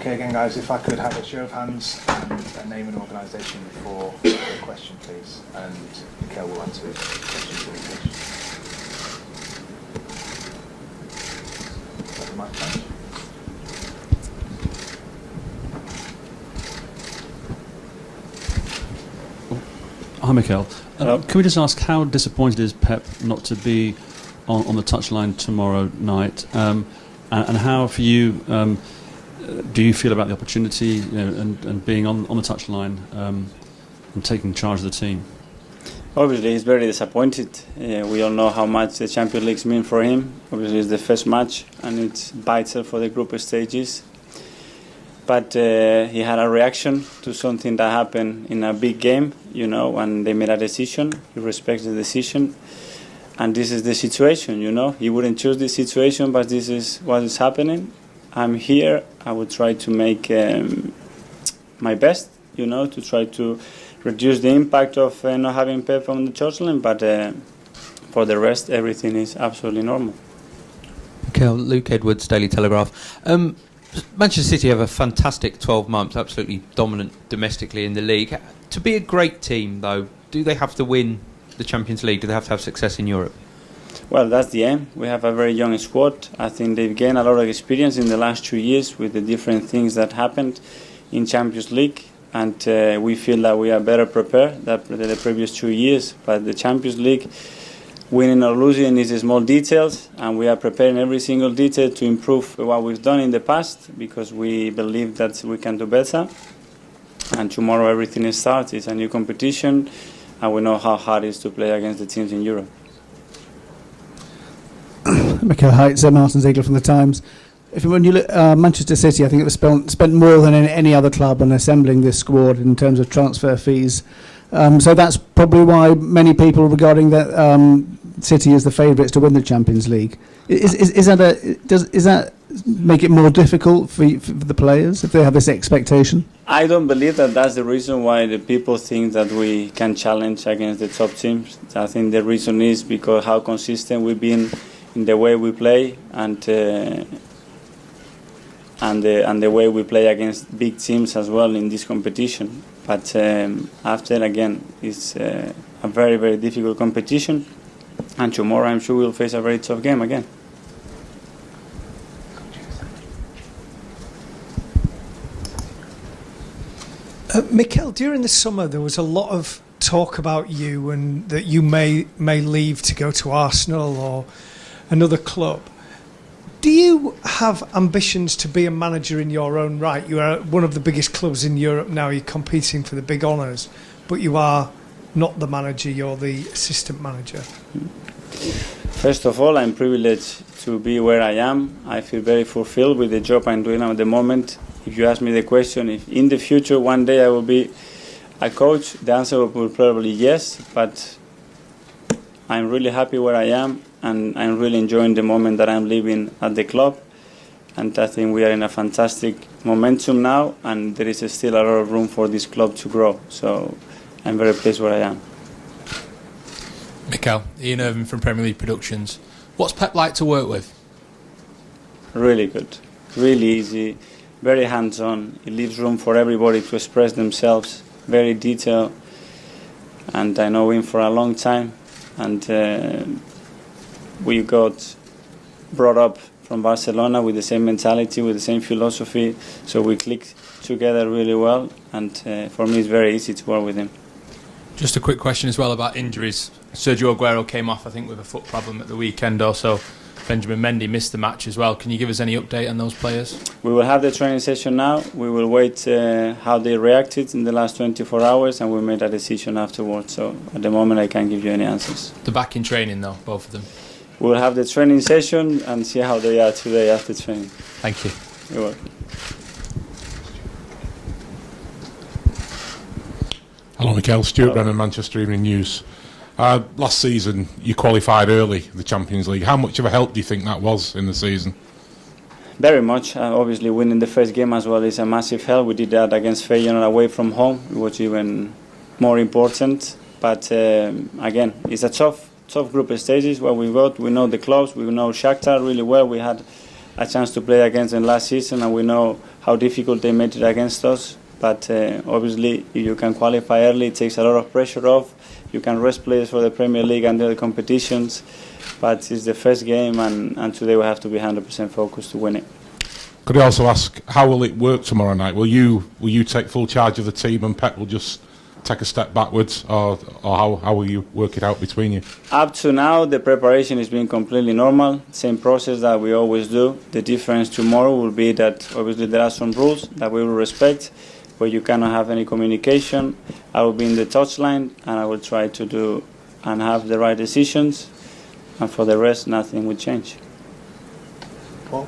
Okay, again, guys, if I could have a show of hands and a name and organisation for the question, please. And Mikel will answer his questions in English. Is that the mic, please? Hi, Mikel. Can we just ask, how disappointed is Pep not to be on the touchline tomorrow night? And how, for you, do you feel about the opportunity, and being on the touchline and taking charge of the team? Obviously, he's very disappointed. We all know how much the Champions League mean for him. Obviously, it's the first match, and it's vital for the group stages. But he had a reaction to something that happened in a big game, and they made a decision. He respects the decision. And this is the situation, He wouldn't choose this situation, but this is what is happening. I'm here. I will try to make my best, to try to reduce the impact of not having Pep on the touchline. But for the rest, everything is absolutely normal. Okay, Luke Edwards, Daily Telegraph. Manchester City have a fantastic 12 months, absolutely dominant domestically in the league. To be a great team, though, do they have to win the Champions League? Do they have to have success in Europe? Well, that's the aim. We have a very young squad. I think they've gained a lot of experience in the last 2 years with the different things that happened in Champions League, and we feel that we are better prepared than the previous 2 years. But the Champions League, winning or losing, is small details, and we are preparing every single detail to improve what we've done in the past, because we believe that we can do better. And tomorrow everything starts. It's a new competition, and we know how hard it is to play against the teams in Europe. Mikel, hi, it's Martin Ziegler from The Times. When you look at Manchester City, I think it was spent more than any other club on assembling this squad in terms of transfer fees. So that's probably why many people are regarding that City as the favourites to win the Champions League. Does that make it more difficult for the players if they have this expectation? I don't believe that that's the reason why the people think that we can challenge against the top teams. I think the reason is because how consistent we've been in the way we play, and the way we play against big teams as well in this competition. But after, again, it's a very, very difficult competition, and tomorrow I'm sure we'll face a very tough game again. Mikel, during the summer there was a lot of talk about you and that you may leave to go to Arsenal or another club. Do you have ambitions to be a manager in your own right? You are one of the biggest clubs in Europe now, you're competing for the big honours, but you are not the manager, you're the assistant manager. First of all, I'm privileged to be where I am. I feel very fulfilled with the job I'm doing at the moment. If you ask me the question, if in the future one day I will be a coach, the answer will be probably yes, but I'm really happy where I am, and I'm really enjoying the moment that I'm living at the club. And I think we are in a fantastic momentum now, and there is still a lot of room for this club to grow. So I'm very pleased where I am. Mikel, Ian Irving from Premier League Productions. What's Pep like to work with? Really good, really easy, very hands-on. It leaves room for everybody to express themselves, very detailed. And I know him for a long time, and we got brought up from Barcelona with the same mentality, with the same philosophy, so we clicked together really well, and for me it's very easy to work with him. Just a quick question as well about injuries. Sergio Aguero came off, I think, with a foot problem at the weekend also. Benjamin Mendy missed the match as well. Can you give us any update on those players? We will have the training session now. We will wait how they reacted in the last 24 hours, and we made a decision afterwards. So at the moment I can't give you any answers. They're back in training though, both of them? We'll have the training session and see how they are today after training. Thank you. You're welcome. Hello, Mikel. Stuart Brennan, Manchester Evening News. Last season, you qualified early for the Champions League. How much of a help do you think that was in the season? Very much. Obviously, winning the first game as well is a massive help. We did that against Feyenoord away from home, which was even more important. But again, it's a tough group of stages where we got. We know the clubs. We know Shakhtar really well. We had a chance to play against them last season, and we know how difficult they made it against us. But obviously, if you can qualify early, it takes a lot of pressure off. You can rest players for the Premier League and the other competitions. But it's the first game, and today we have to be 100% focused to win it. Could I also ask, how will it work tomorrow night? Will you take full charge of the team and Pep will just take a step backwards, or how will you work it out between you? Up to now, the preparation has been completely normal, same process that we always do. The difference tomorrow will be that obviously there are some rules that we will respect, where you cannot have any communication. I will be in the touchline and I will try to do and have the right decisions, and for the rest, nothing will change. Paul?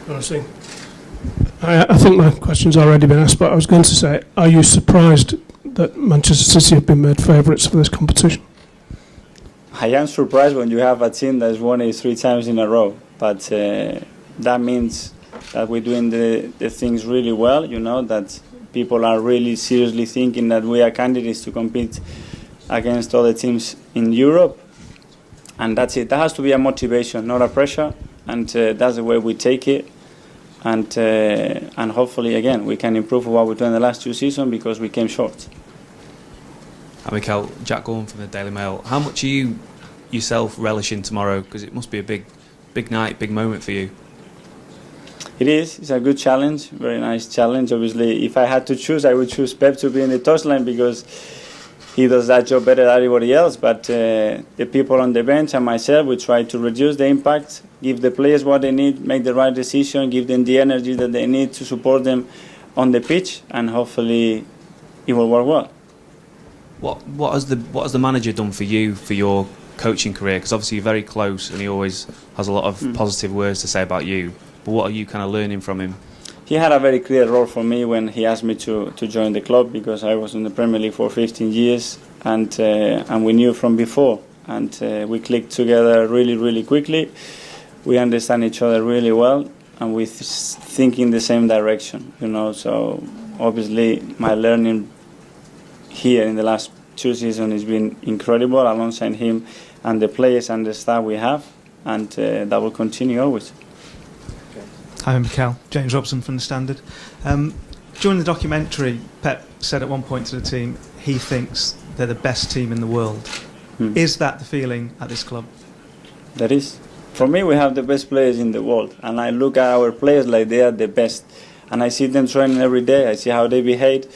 Honestly, I think my question's already been asked, but I was going to say, are you surprised that Manchester City have been made favourites for this competition? I am surprised when you have a team that's won it 3 times in a row, but that means that we're doing the things really well, that people are really seriously thinking that we are candidates to compete against other teams in Europe, and that's it. That has to be a motivation, not a pressure, and that's the way we take it. And hopefully, again, we can improve what we've done in the last 2 seasons, because we came short. Hi, Mikel. Jack Gorn from the Daily Mail. How much are you yourself relishing tomorrow? Because it must be a big night, big moment for you. It is. It's a good challenge, very nice challenge. Obviously, if I had to choose, I would choose Pep to be in the touchline, because he does that job better than everybody else. But the people on the bench and myself, we try to reduce the impact, give the players what they need, make the right decision, give them the energy that they need to support them on the pitch, and hopefully it will work well. What has the manager done for you for your coaching career? Because obviously you're very close, and he always has a lot of positive words to say about you. But what are you kind of learning from him? He had a very clear role for me when he asked me to join the club, because I was in the Premier League for 15 years, and we knew from before, and we clicked together really, really quickly. We understand each other really well, and we think in the same direction, So obviously my learning here in the last 2 seasons has been incredible, alongside him and the players and the staff we have, and that will continue always. Hi, Mikel. James Robson from The Standard. During the documentary, Pep said at one point to the team, he thinks they're the best team in the world. Is that the feeling at this club? That is. For me, we have the best players in the world, and I look at our players like they are the best. And I see them training every day. I see how they behave.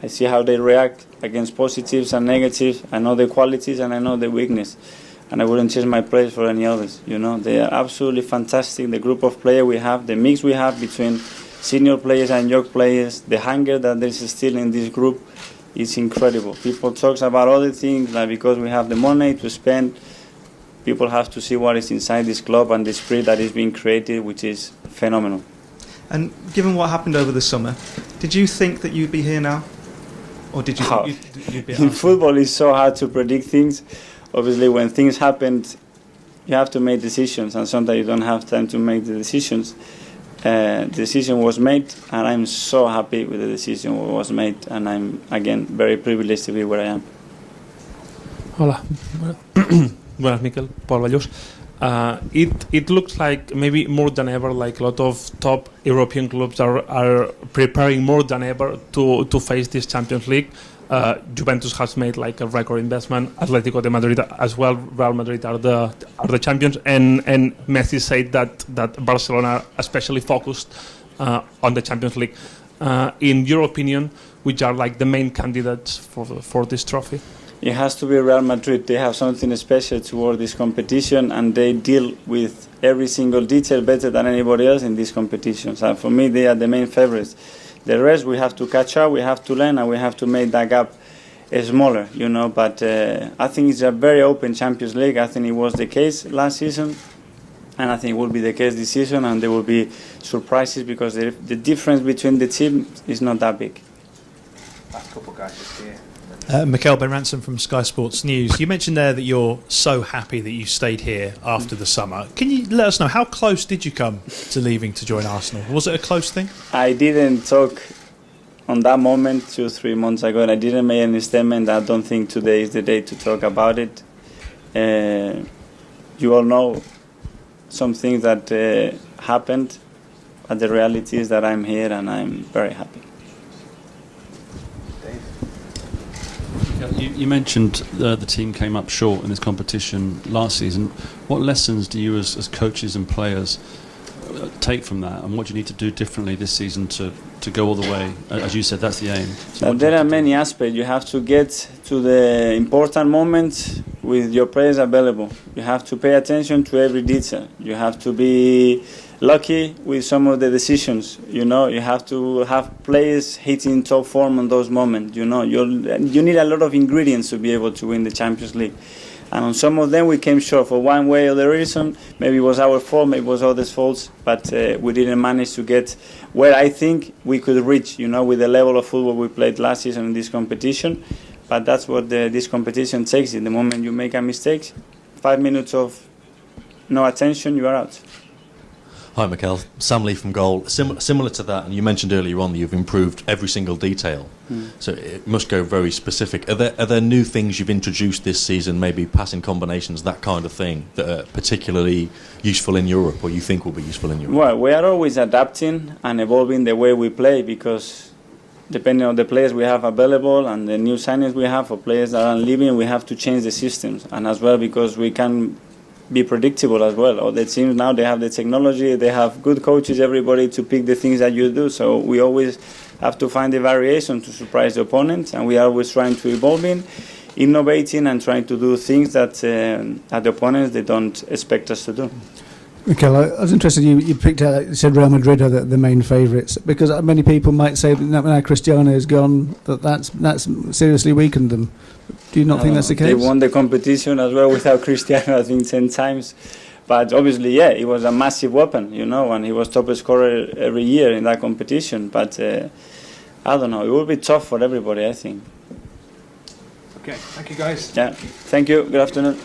I see how they react against positives and negatives. I know their qualities and I know their weakness. And I wouldn't change my players for any others. They are absolutely fantastic. The group of players we have, the mix we have between senior players and young players, the hunger that there is still in this group is incredible. People talk about other things, like because we have the money to spend, people have to see what is inside this club and the spirit that is being created, which is phenomenal. And given what happened over the summer, did you think that you'd be here now? Or did you think you'd be at In Arsenal? football, it's so hard to predict things. Obviously, when things happen, you have to make decisions, and sometimes you don't have time to make the decisions. The decision was made, and I'm so happy with the decision that was made, and I'm, again, very privileged to be where I am. Hola. Buenas, Mikel. Paul Vallós. It looks like maybe more than ever, like a lot of top European clubs are preparing more than ever to face this Champions League. Juventus has made like a record investment. Atletico de Madrid as well. Real Madrid are the champions, and Messi said that Barcelona are especially focused on the Champions League. In your opinion, which are like the main candidates for this trophy? It has to be Real Madrid. They have something special toward this competition, and they deal with every single detail better than anybody else in these competitions. And for me, they are the main favorites. The rest, we have to catch up, we have to learn, and we have to make that gap smaller, But I think it's a very open Champions League. I think it was the case last season, and I think it will be the case this season, and there will be surprises because the difference between the teams is not that big. Last couple guys just here. Mikel, Ben Ransom from Sky Sports News. You mentioned there that you're so happy that you stayed here after the summer. Can you let us know, how close did you come to leaving to join Arsenal? Was it a close thing? I didn't talk on that moment 2-3 months ago, and I didn't make any statement. I don't think today is the day to talk about it. You all know some things that happened, but the reality is that I'm here and I'm very happy. You mentioned the team came up short in this competition last season. What lessons do you as coaches and players take from that, and what do you need to do differently this season to go all the way? As you said, that's the aim. So there are many aspects. You have to get to the important moments with your players available. You have to pay attention to every detail. You have to be lucky with some of the decisions. You have to have players hitting top form on those moments. You need a lot of ingredients to be able to win the Champions League. And on some of them we came short for one way or the reason. Maybe it was our fault, maybe it was others' faults, but we didn't manage to get where I think we could reach, with the level of football we played last season in this competition. But that's what this competition takes. In the moment you make a mistake, 5 minutes of no attention, you are out. Hi, Mikel. Sam Lee from Goal. Similar to that, and you mentioned earlier on that you've improved every single detail. So it must go very specific. Are there new things you've introduced this season, maybe passing combinations, that kind of thing, that are particularly useful in Europe, or you think will be useful in Europe? Well, we are always adapting and evolving the way we play, because depending on the players we have available and the new signings we have, for players that are leaving, we have to change the systems. And as well, because we can be predictable as well. Or the teams now, they have the technology, they have good coaches, everybody to pick the things that you do. So we always have to find the variation to surprise the opponent, and we are always trying to evolving, innovating, and trying to do things that the opponents they don't expect us to do. Mikel, I was interested, you picked out, you said Real Madrid are the main favourites, because many people might say that now Cristiano is gone, that's seriously weakened them. Do you not think that's the case? They won the competition as well without Cristiano, I think 10 times. But obviously, yeah, it was a massive weapon, and he was top scorer every year in that competition. But I don't know, it will be tough for everybody, I think. Okay, thank you guys. Yeah, thank you, good afternoon.